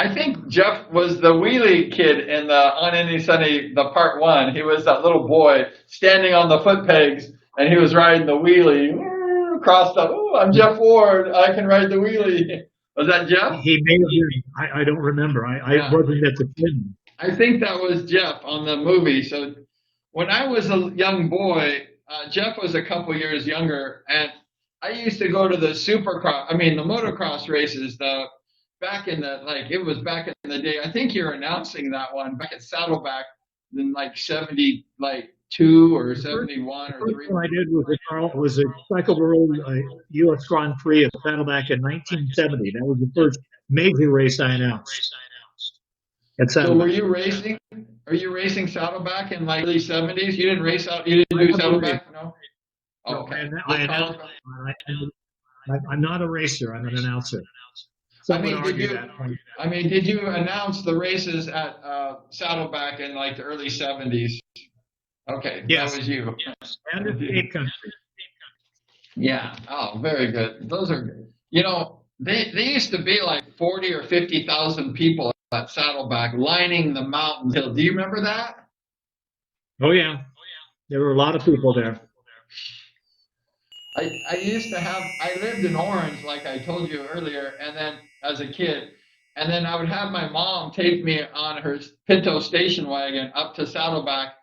I think Jeff was the wheelie kid in the On Any Sunny, the part one. He was that little boy standing on the foot pegs, and he was riding the wheelie across the. Oh, I'm Jeff Ward. I can ride the wheelie. Was that Jeff? He may have been. I don't remember. I Yeah, wasn't at the film. I think that was Jeff on the movie. So when I was a young boy, Jeff was a couple years younger, and I used to go to the supercross. I mean, the motocross races. The back in the like it was back in the day. I think you're announcing that one back at Saddleback in like 72 or The 71 or first three. one I did was a Cycle World U.S. Grand Prix at Saddleback in 1970. That was the first major race I announced at So were Saddleback. you racing? Are you racing Saddleback in like early 70s? You didn't race out. You didn't I do never raced. Saddleback, no? No, Okay. I Just announced. Saddleback. I'm not a racer. I'm an announcer. I Some would mean, did argue you? that. I mean, did you announce the races at Saddleback in like the early 70s? Okay, that Yes, was you. and it's Cape Country. Yeah. Oh, very good. Those are good. You know, they used to be like 40 or 50,000 people at Saddleback lining the mountain hill. Do you remember that? Oh yeah, there were a lot of people there. I used to have I lived in Orange like I told you earlier, and then as a kid, and then I would have my mom take me on her Pinto station wagon up to Saddleback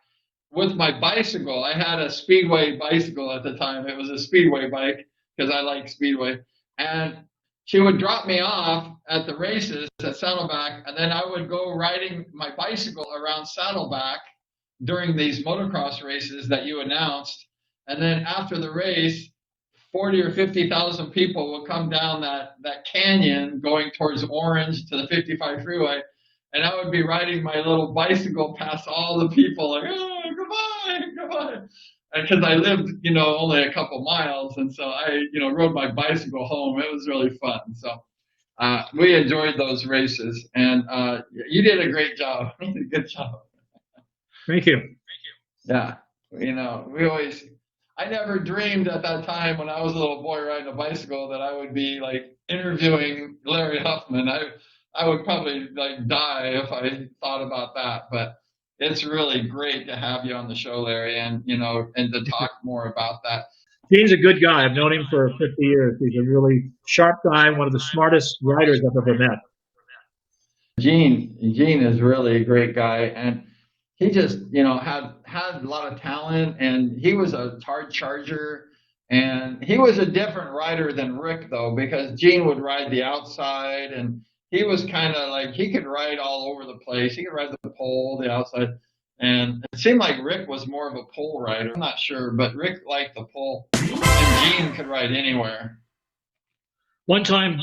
with my bicycle. I had a Speedway bicycle at the time. It was a Speedway bike because I like Speedway. And she would drop me off at the races at Saddleback, and then I would go riding my bicycle around Saddleback during these motocross races that you announced. And then after the race, 40 or 50,000 people will come down that canyon going towards Orange to the 55 freeway. And I would be riding my little bicycle past all the people, like, oh, goodbye, goodbye. Because I lived, only a couple miles. And so I, rode my bicycle home. It was really fun. So we enjoyed those races. And you did a great job. You did a good job. Thank you. Yeah. We always, I never dreamed at that time when I was a little boy riding a bicycle that I would be like interviewing Larry Huffman. I would probably like die if I thought about that, but it's really great to have you on the show, Larry, and to talk more about that. Gene's a good guy. I've known him for 50 years. He's a really sharp guy, one of the smartest writers I've ever met. Gene is really a great guy, and he just, had a lot of talent, and he was a hard charger, and he was a different rider than Rick though, because Gene would ride the outside, and he was kind of like he could ride all over the place. He could ride the pole, the outside, and it seemed like Rick was more of a pole rider. I'm not sure, but Rick liked the pole, and Gene could ride anywhere. One time,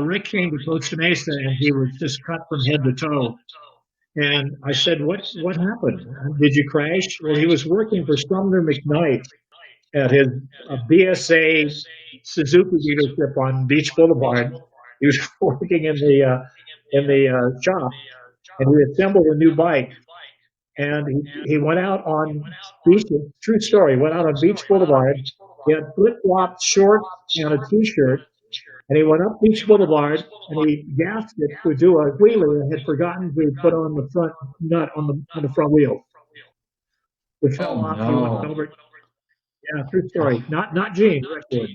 Rick came to Costa Mesa and he was just cut from head to toe. And I said, "What happened? Did you crash?" Well, he was working for Sumner McKnight at his BSA Suzuki dealership on Beach Boulevard. He was working in the shop, and he assembled a new bike. And he went out on Beach. True story. Went out on Beach Boulevard. He had flip flops, shorts, and a T-shirt. And he went up Beach Boulevard and he gasped it to do a wheelie and had forgotten to put on the front nut on the front wheel. It Oh fell off. He went no. over. Yeah, true story. Not Gene. Rick did.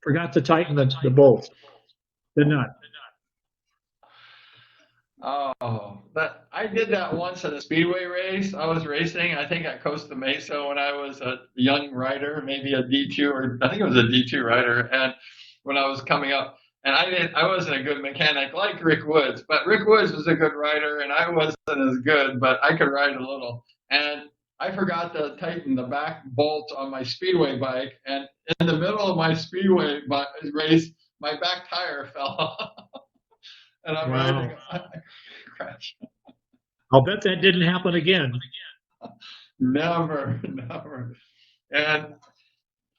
Forgot to tighten the bolt, the nut. Oh, that I did that once at a speedway race. I was racing, I think at Costa Mesa when I was a young rider, maybe a D2 or I think it was a D2 rider, and when I was coming up, and I wasn't a good mechanic like Rick Woods, but Rick Woods was a good rider, and I wasn't as good, but I could ride a little, and I forgot to tighten the back bolt on my speedway bike, and in the middle of my speedway race, my back tire fell off. And I'm riding, Wow. I crash. I'll bet that didn't happen again. Never, never. And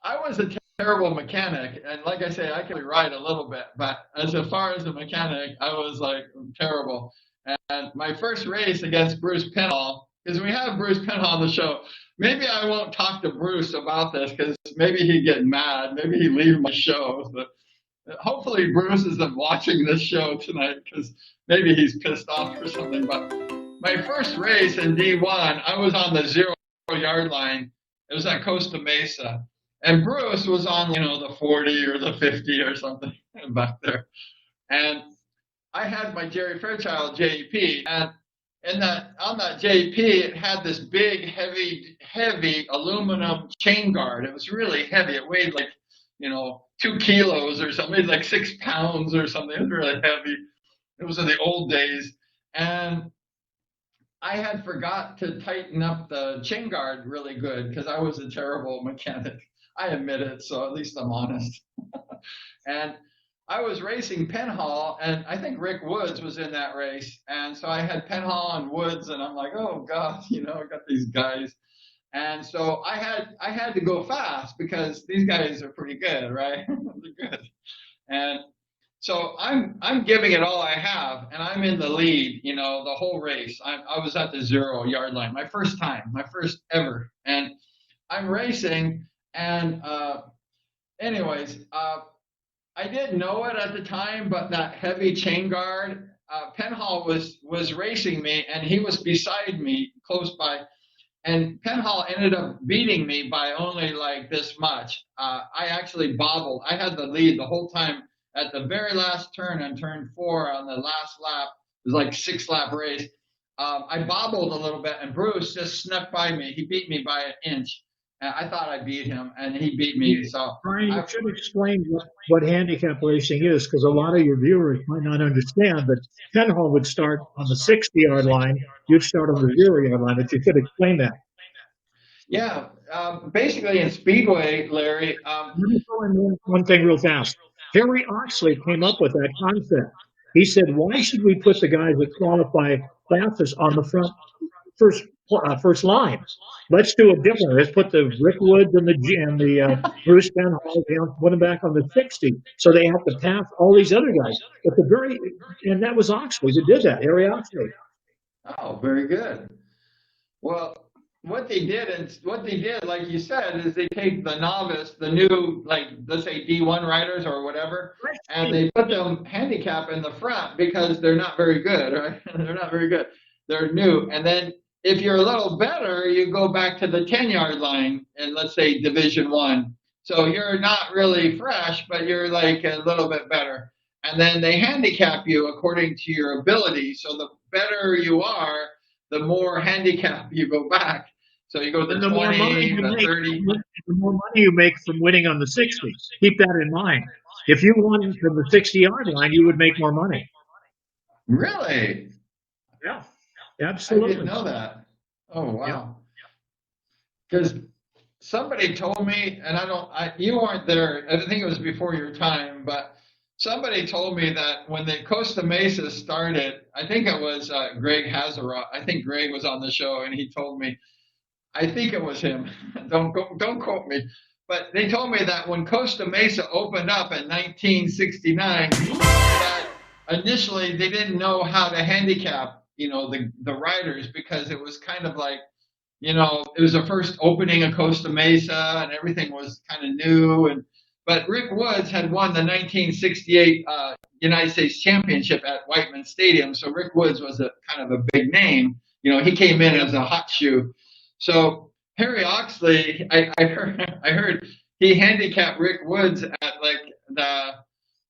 I was a terrible mechanic. And like I say, I could ride a little bit, but as far as a mechanic, I was like terrible. And my first race against Bruce Penhall, because we have Bruce Penhall on the show. Maybe I won't talk to Bruce about this because maybe he'd get mad. Maybe he'd leave my show. But Hopefully Bruce isn't watching this show tonight because maybe he's pissed off or something. But my first race in D1, I was on the 0 yard line. It was at Costa Mesa. And Bruce was on, the 40 or the 50 or something back there. And I had my Jerry Fairchild JP, and on that JP, it had this big, heavy aluminum chain guard. It was really heavy. It weighed like, 2 kilos or something, like 6 pounds or something. It was really heavy. It was in the old days, and I had forgot to tighten up the chain guard really good because I was a terrible mechanic. I admit it, so at least I'm honest. And I was racing Penhall, and I think Rick Woods was in that race. And so I had Penhall and Woods, and I'm like, oh God, I got these guys. And so I had to go fast because these guys are pretty good, right? They're good. And so I'm giving it all I have, and I'm in the lead, the whole race. I was at the 0 yard line, my first time, my first ever, and I'm racing, and anyways, I didn't know it at the time, but that heavy chain guard, Penhall was racing me, and he was beside me, close by, and Penhall ended up beating me by only like this much. I actually bobbled. I had the lead the whole time. At the very last turn on turn 4 on the last lap, it was like 6 lap race. I bobbled a little bit, and Bruce just snuck by me. He beat me by an inch. And I thought I beat him, and he beat me. So Brian, you should explain what handicap racing is, because a lot of your viewers might not understand that Penhall would start on the 60-yard line, you'd start on the 0 yard line, but you should explain that. Yeah, basically in Speedway, Larry. Let me throw in one thing real fast. Harry Oxley came up with that concept. He said, why should we put the guys that qualify fastest on the first line? Let's do it different. Let's put the Rick Woods and the Bruce Penhall down, put them back on the 60, so they have to pass all these other guys. And that was Oxley that did that, Harry Oxley. Oh, very good. Well, what they did, like you said, is they take the novice, the new, like, let's say D1 riders or whatever, and they put them handicap in the front because they're not very good, right? They're not very good. They're new. And then if you're a little better, you go back to the 10 yard line in, let's say, Division 1. So you're not really fresh, but you're like a little bit better. And then they handicap you according to your ability. So the better you are, the more handicap you go back. So you go to the 20, the 30. The more money you make from winning on the 60. Keep that in mind. If you won from the 60-yard line, you would make more money. Really? Yeah, absolutely. I didn't know that. Oh, wow. Because somebody told me, and you weren't there, I think it was before your time, but somebody told me that when the Costa Mesa started, I think it was Greg Hazeroff. I think Greg was on the show, and he told me, I think it was him. Don't quote me. But they told me that when Costa Mesa opened up in 1969, that initially they didn't know how to handicap, the riders, because it was kind of like, it was the first opening of Costa Mesa and everything was kind of new. But Rick Woods had won the 1968 United States Championship at Whiteman Stadium, so Rick Woods was a kind of a big name. He came in as a hot shoe. So Harry Oxley, I heard he handicapped Rick Woods at like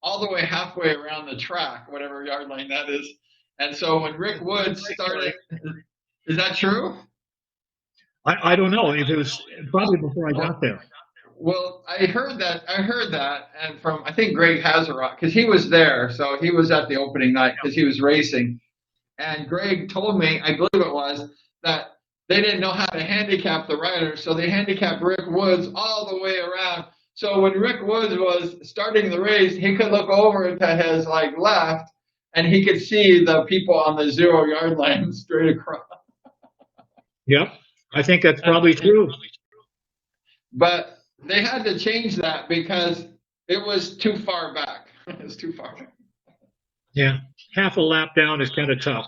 all the way halfway around the track, whatever yard line that is. And so when Rick Woods started, is that true? I don't know. If it was probably before I got there. Well, I heard that, and from I think Greg Hazeroff, because he was there, so he was at the opening night because he was racing, and Greg told me, I believe it was, that they didn't know how to handicap the riders, so they handicapped Rick Woods all the way around. So when Rick Woods was starting the race, he could look over to his left, and he could see the people on the 0 yard line straight across. Yep, I think that's probably true. But they had to change that because it was too far back. It was too far. Yeah, half a lap down is kind of tough.